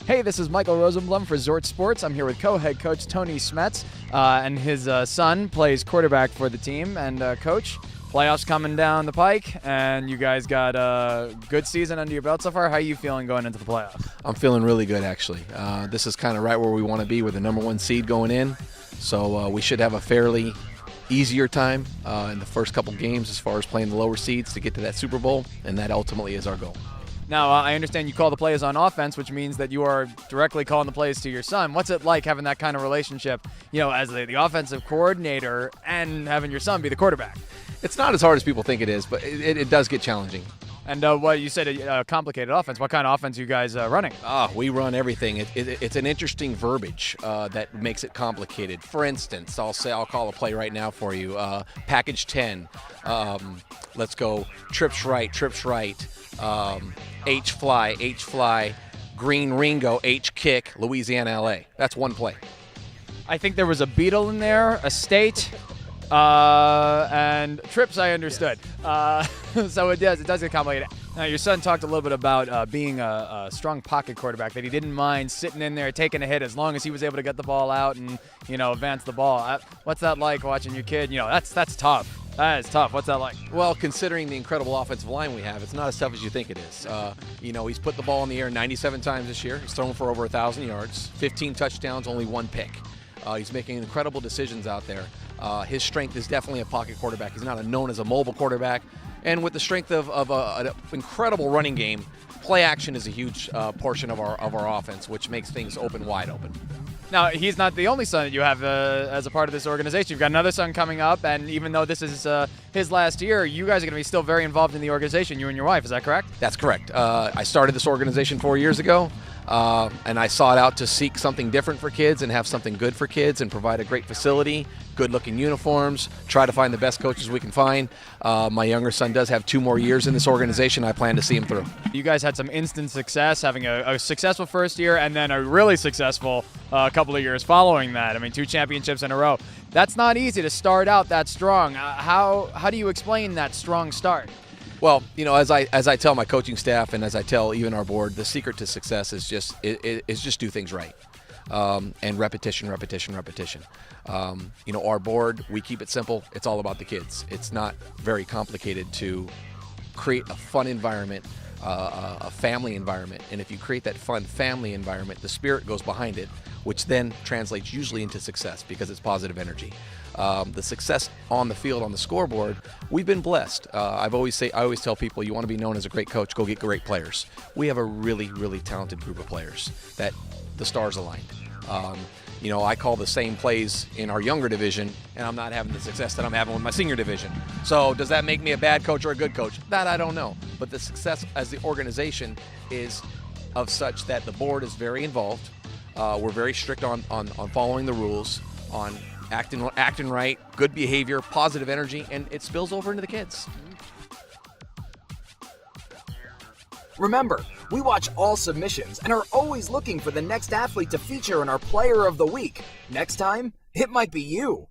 Hey, this is Michael Rosenblum for Zort Sports. I'm here with co-head coach TonySmets, and his son plays quarterback for the team. And coach, playoffs coming down the pike, and you guys got a good season under your belt so far. How are you feeling going into the playoffs? I'm feeling really good, actually. This is kind of right where we want to be with the number one seed going in. So we should have a fairly easier time in the first couple games as far as playing the lower seeds to get to that Super Bowl, and that ultimately is our goal. Now, I understand you call the plays on offense, which means that you are directly calling the plays to your son. What's it like having that kind of relationship, as the offensive coordinator and having your son be the quarterback? It's not as hard as people think it is, but it does get challenging. And what you said, a complicated offense. What kind of offense are you guys running? We run everything. It's an interesting verbiage that makes it complicated. For instance, I'll call a play right now for you. Package 10. Let's go trips right. H-fly, green Ringo, H-kick, Louisiana, LA. That's one play. I think there was a Beetle in there, a state, and trips I understood. So it does get complicated. Now, your son talked a little bit about being a strong pocket quarterback, that he didn't mind sitting in there taking a hit as long as he was able to get the ball out and, advance the ball. What's that like watching your kid? That's tough. That is tough. What's that like? Well, considering the incredible offensive line we have, it's not as tough as you think it is. He's put the ball in the air 97 times this year. He's thrown for over 1,000 yards, 15 touchdowns, only one pick. He's making incredible decisions out there. His strength is definitely a pocket quarterback. He's not known as a mobile quarterback. And with the strength of an incredible running game, play action is a huge portion of our offense, which makes things wide open. Now, he's not the only son that you have as a part of this organization. You've got another son coming up, and even though this is his last year, you guys are going to be still very involved in the organization, you and your wife. Is that correct? That's correct. I started this organization 4 years ago, and I sought out to seek something different for kids and have something good for kids and provide a great facility, good-looking uniforms, try to find the best coaches we can find. My younger son does have 2 more years in this organization. I plan to see him through. You guys had some instant success, having a successful first year and then a really successful couple of years following that. 2 championships in a row. That's not easy to start out that strong. How do you explain that strong start? Well, as I tell my coaching staff and as I tell even our board, the secret to success is just do things right. And repetition. Our board, we keep it simple. It's all about the kids. It's not very complicated to create a fun environment, a family environment. And if you create that fun family environment, the spirit goes behind it, which then translates usually into success because it's positive energy. The success on the field, on the scoreboard, we've been blessed. I always tell people, you want to be known as a great coach, go get great players. We have a really, really talented group of players that the stars aligned. I call the same plays in our younger division, and I'm not having the success that I'm having with my senior division. So does that make me a bad coach or a good coach? That I don't know. But the success as the organization is of such that the board is very involved. We're very strict on following the rules, on acting right, good behavior, positive energy, and it spills over into the kids. Remember, we watch all submissions and are always looking for the next athlete to feature in our Player of the Week. Next time, it might be you.